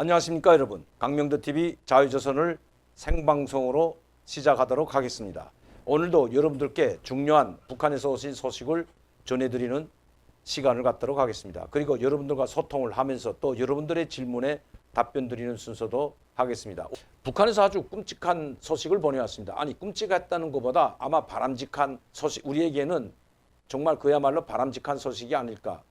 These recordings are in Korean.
안녕하십니까 여러분. 강명도TV 자유조선을 생방송으로 시작하도록 하겠습니다. 오늘도 여러분들께 중요한 북한에서 오신 소식을 전해드리는 시간을 갖도록 하겠습니다. 그리고 여러분들과 소통을 하면서 또 여러분들의 질문에 답변 드리는 순서도 하겠습니다. 북한에서 아주 끔찍한 소식을 보내왔습니다. 아니, 끔찍했다는 것보다 아마 바람직한 소식, 우리에게는 정말 그야말로 바람직한 소식이 아닐까.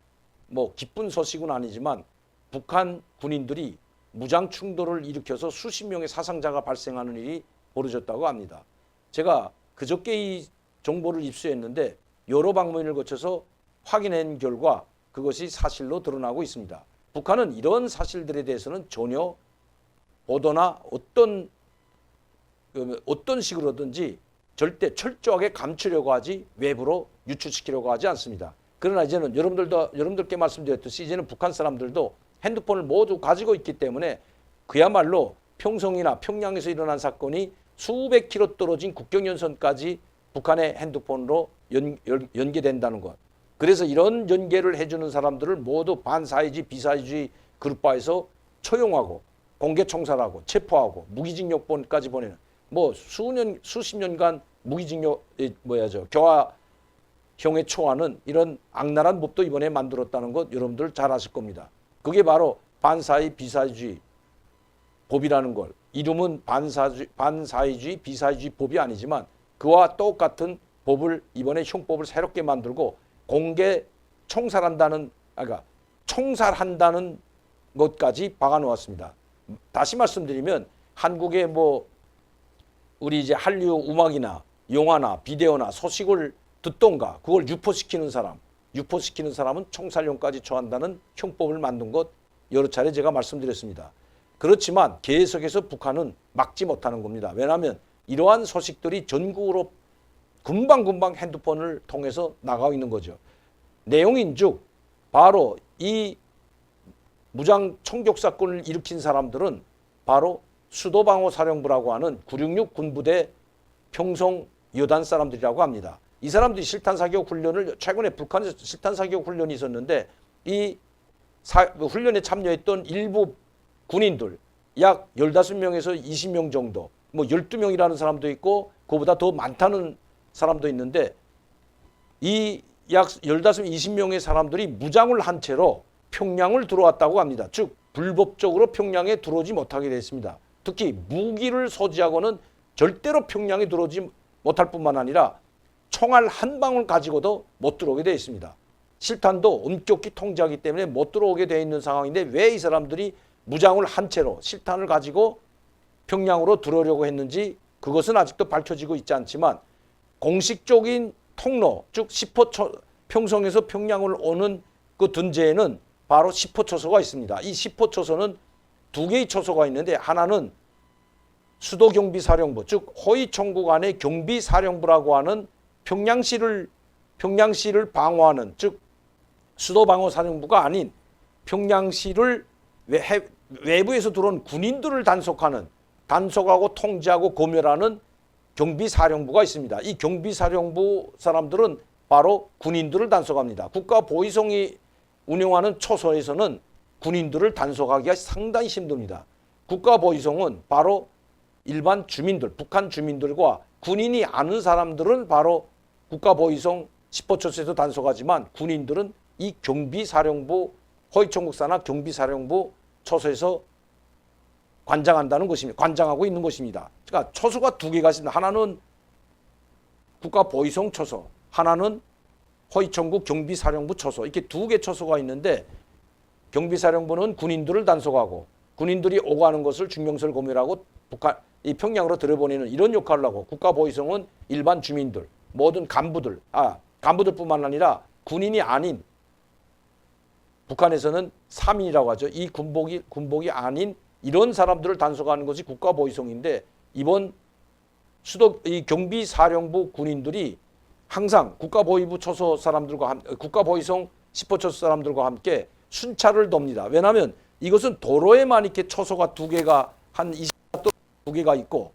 뭐 기쁜 소식은 아니지만 북한 군인들이 무장 충돌을 일으켜서 수십 명의 사상자가 발생하는 일이 벌어졌다고 합니다. 제가 그저께 이 정보를 입수했는데 여러 방문을 거쳐서 확인한 결과 그것이 사실로 드러나고 있습니다. 북한은 이런 사실들에 대해서는 전혀 보도나 어떤 식으로든지 절대 철저하게 감추려고 하지 외부로 유출시키려고 하지 않습니다. 그러나 이제는 여러분들께 말씀드렸듯이 이제는 북한 사람들도 핸드폰을 모두 가지고 있기 때문에 그야말로 평성이나 평양에서 일어난 사건이 수백 킬로 떨어진 국경연선까지 북한의 핸드폰으로 연계된다는 것. 그래서 이런 연계를 해주는 사람들을 모두 반사회주의, 비사회주의 그룹화해서 처용하고 공개 총살하고 체포하고 무기징역까지 보내는 뭐 수십 년간 무기징역 교화형에 처하는 이런 악랄한 법도 이번에 만들었다는 것 여러분들 잘 아실 겁니다. 그게 바로 반사회 비사회주의 법이라는 걸, 이름은 반사회주의 비사회주의 법이 아니지만 그와 똑같은 법을 이번에 형법을 새롭게 만들고 공개 총살한다는 것까지 박아놓았습니다. 다시 말씀드리면 한국의 우리 이제 한류 음악이나 영화나 비디오나 소식을 듣던가 그걸 유포시키는 사람은 총살형까지 처한다는 형법을 만든 것 여러 차례 제가 말씀드렸습니다. 그렇지만 계속해서 북한은 막지 못하는 겁니다. 왜냐하면 이러한 소식들이 전국으로 금방금방 핸드폰을 통해서 나가고 있는 거죠. 내용인즉 바로 이 무장 총격 사건을 일으킨 사람들은 바로 수도방어사령부라고 하는 966 군부대 평성 여단 사람들이라고 합니다. 이 사람들이 실탄사격 훈련을 최근에 북한에서 실탄사격 훈련이 있었는데 이 훈련에 참여했던 일부 군인들 약 15명에서 20명 정도 12명이라는 사람도 있고 그보다 더 많다는 사람도 있는데 이 약 15, 20명의 사람들이 무장을 한 채로 평양을 들어왔다고 합니다. 즉 불법적으로 평양에 들어오지 못하게 됐습니다. 특히 무기를 소지하고는 절대로 평양에 들어오지 못할 뿐만 아니라 총알 한 방울 가지고도 못 들어오게 되어 있습니다. 실탄도 엄격히 통제하기 때문에 못 들어오게 되어 있는 상황인데 왜 이 사람들이 무장을 한 채로 실탄을 가지고 평양으로 들어오려고 했는지 그것은 아직도 밝혀지고 있지 않지만 공식적인 통로, 즉 10호 평성에서 평양을 오는 그 둔제에는 바로 10호 초소가 있습니다. 이 10호 초소는 두 개의 초소가 있는데 하나는 수도경비사령부, 즉 호위총국 안의 경비사령부라고 하는 평양시를 방어하는, 즉 수도방어사령부가 아닌 평양시를 외부에서 들어온 군인들을 단속하고 통제하고 검열하는 경비사령부가 있습니다. 이 경비사령부 사람들은 바로 군인들을 단속합니다. 국가보위성이 운영하는 초소에서는 군인들을 단속하기가 상당히 힘듭니다. 국가보위성은 바로 일반 주민들, 북한 주민들과 군인이 아는 사람들은 바로 국가보위성 10호 초소에서 단속하지만 군인들은 이 경비사령부, 호위총국사나 경비사령부 초소에서 관장하고 있는 것입니다. 그러니까 초소가 두 개가 있습니다. 하나는 국가보위성 초소, 하나는 호위총국 경비사령부 초소. 이렇게 두 개 초소가 있는데 경비사령부는 군인들을 단속하고 군인들이 오가는 것을 중명소를 검열하고 이 평양으로 들여보내는 이런 역할을 하고 국가보위성은 일반 주민들, 모든 간부들뿐만 아니라 군인이 아닌 북한에서는 사민이라고 하죠. 이 군복이 아닌 이런 사람들을 단속하는 것이 국가보위성인데 이번 이 경비사령부 군인들이 항상 국가보위부 초소 사람들과 국가보위성 10호 초소 사람들과 함께 순찰을 돕니다. 왜냐하면 이것은 도로에만 이렇게 초소가 두 개가 한 22개가 있고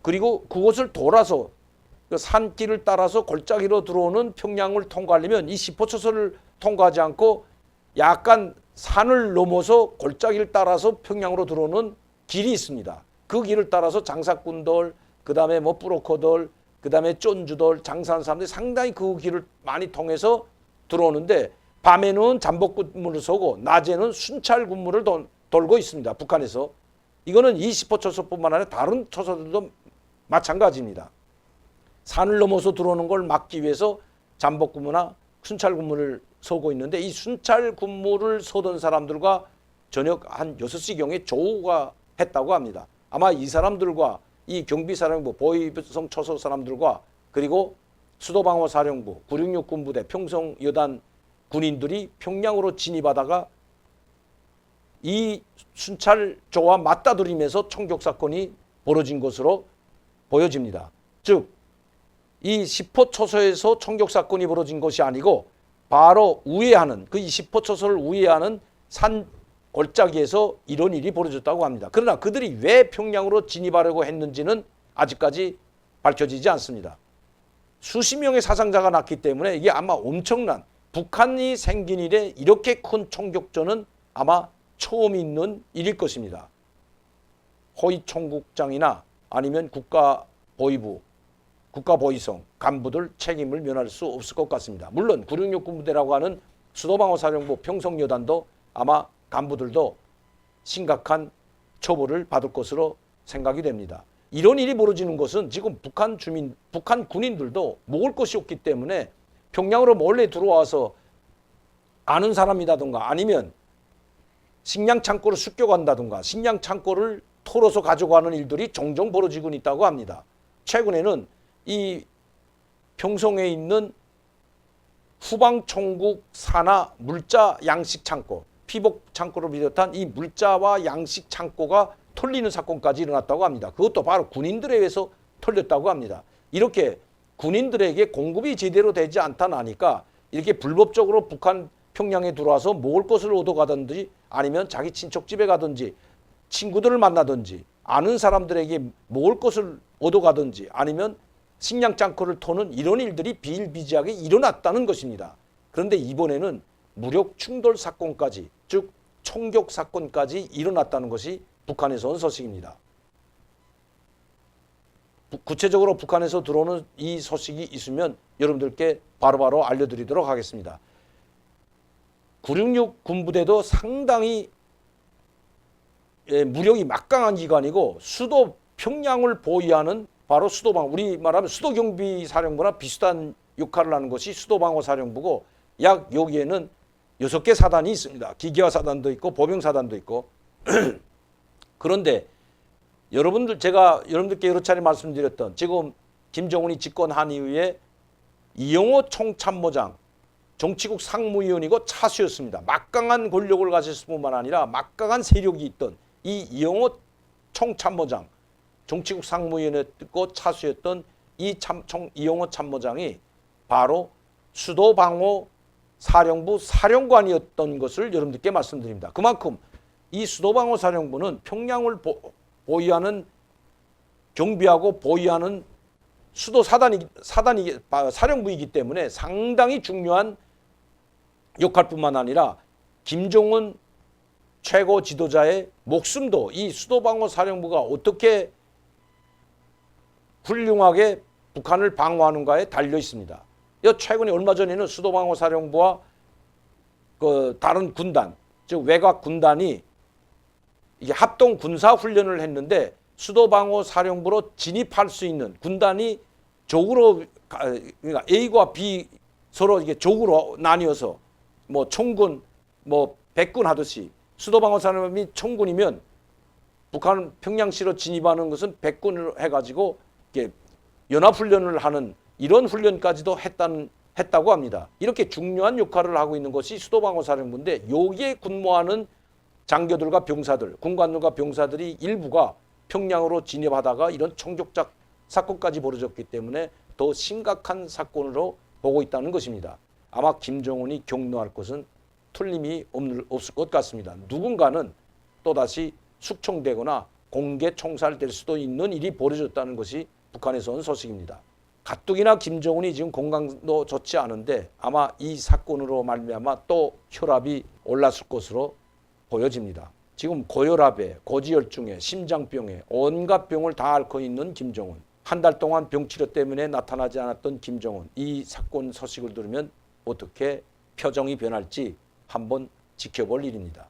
그리고 그것을 돌아서 그 산길을 따라서 골짜기로 들어오는 평양을 통과하려면 이 10호 초소를 통과하지 않고 약간 산을 넘어서 골짜기를 따라서 평양으로 들어오는 길이 있습니다. 그 길을 따라서 장사꾼들, 그다음에 뭐 브로커들, 그다음에 쫀주들, 장사하는 사람들이 상당히 그 길을 많이 통해서 들어오는데 밤에는 잠복근무를 서고 낮에는 순찰 근무를 돌고 있습니다. 북한에서. 이거는 20호 초소뿐만 아니라 다른 초소들도 마찬가지입니다. 산을 넘어서 들어오는 걸 막기 위해서 잠복 근무나 순찰 근무를 서고 있는데 이 순찰 근무를 서던 사람들과 저녁 한 6시경에 조우가 했다고 합니다. 아마 이 사람들과 이 경비사령부, 보위성 초소 사람들과 그리고 수도방어사령부, 966 군부대, 평성여단 군인들이 평양으로 진입하다가 이 순찰조와 맞다들이면서 총격사건이 벌어진 것으로 보여집니다. 즉, 이 10호 초소에서 총격사건이 벌어진 것이 아니고 바로 우회하는 그 20호 초소를 우회하는 산 골짜기에서 이런 일이 벌어졌다고 합니다. 그러나 그들이 왜 평양으로 진입하려고 했는지는 아직까지 밝혀지지 않습니다. 수십 명의 사상자가 났기 때문에 이게 아마 엄청난 북한이 생긴 이래 이렇게 큰 총격전은 아마 처음 있는 일일 것입니다. 호위 총국장이나 아니면 국가보위부, 국가보위성 간부들 책임을 면할 수 없을 것 같습니다. 물론 966 군부대라고 하는 수도방어사령부 평성여단도 아마 간부들도 심각한 처벌을 받을 것으로 생각이 됩니다. 이런 일이 벌어지는 것은 지금 북한 주민, 북한 군인들도 먹을 것이 없기 때문에 평양으로 몰래 들어와서 아는 사람이라든가 아니면 식량 창고를 습격한다든가 식량 창고를 털어서 가져가는 일들이 종종 벌어지고 있다고 합니다. 최근에는 이 평성에 있는 후방총국 산하 물자 양식 창고, 피복 창고를 비롯한 이 물자와 양식 창고가 털리는 사건까지 일어났다고 합니다. 그것도 바로 군인들에 의해서 털렸다고 합니다. 이렇게 군인들에게 공급이 제대로 되지 않다나니까 이렇게 불법적으로 북한 평양에 들어와서 먹을 것을 얻어가든지 아니면 자기 친척 집에 가든지 친구들을 만나든지 아는 사람들에게 먹을 것을 얻어가든지 아니면 식량 창고를 터는 이런 일들이 비일비재하게 일어났다는 것입니다. 그런데 이번에는 무력 충돌 사건까지, 즉 총격 사건까지 일어났다는 것이 북한에서 온 소식입니다. 구체적으로 북한에서 들어오는 이 소식이 있으면 여러분들께 바로바로 알려드리도록 하겠습니다. 966 군부대도 상당히 무력이 막강한 기관이고 수도 평양을 보위하는 바로 수도방, 우리 말하면 수도경비사령부나 비슷한 역할을 하는 것이 수도방어사령부고 약 여기에는 6개 사단이 있습니다. 기계화 사단도 있고 보병 사단도 있고 그런데 제가 여러분들께 여러 차례 말씀드렸던 지금 김정은이 집권한 이후에 이영호 총참모장 정치국 상무위원이고 차수였습니다. 막강한 권력을 가졌을 뿐만 아니라 막강한 세력이 있던 이 이영호 총참모장 정치국 상무위원이었고 차수였던 이영호 참모장이 바로 수도방어 사령부 사령관이었던 것을 여러분들께 말씀드립니다. 그만큼 이 수도방어 사령부는 평양을 보위하는 경비하고 보위하는 수도 사령부이기 때문에 상당히 중요한 역할뿐만 아니라 김정은 최고 지도자의 목숨도 이 수도방어 사령부가 어떻게 훌륭하게 북한을 방어하는가에 달려 있습니다. 최근에 얼마 전에는 수도방어 사령부와 그 다른 군단, 즉 외곽 군단이 이게 합동 군사 훈련을 했는데 수도방어 사령부로 진입할 수 있는 군단이 적으로 그러니까 A과 B 서로 이게 적으로 나뉘어서 뭐 총군, 뭐 백군 하듯이 수도방어 사령부이 총군이면 북한 평양시로 진입하는 것은 백군을 해가지고 이렇게 연합훈련을 하는 이런 훈련까지도 했다고 합니다. 이렇게 중요한 역할을 하고 있는 것이 수도방어사령부인데 여기에 군무하는 장교들과 병사들, 군관들과 병사들이 일부가 평양으로 진입하다가 이런 총격작 사건까지 벌어졌기 때문에 더 심각한 사건으로 보고 있다는 것입니다. 아마 김정은이 격노할 것은 틀림이 없을 것 같습니다. 누군가는 또다시 숙청되거나 공개 총살될 수도 있는 일이 벌어졌다는 것이 북한에서 온 소식입니다. 가뜩이나 김정은이 지금 건강도 좋지 않은데 아마 이 사건으로 말미암아 또 혈압이 올랐을 것으로 보여집니다. 지금 고혈압에 고지혈증에 심장병에 온갖 병을 다 앓고 있는 김정은. 한 달 동안 병치료 때문에 나타나지 않았던 김정은. 이 사건 소식을 들으면 어떻게 표정이 변할지 한번 지켜볼 일입니다.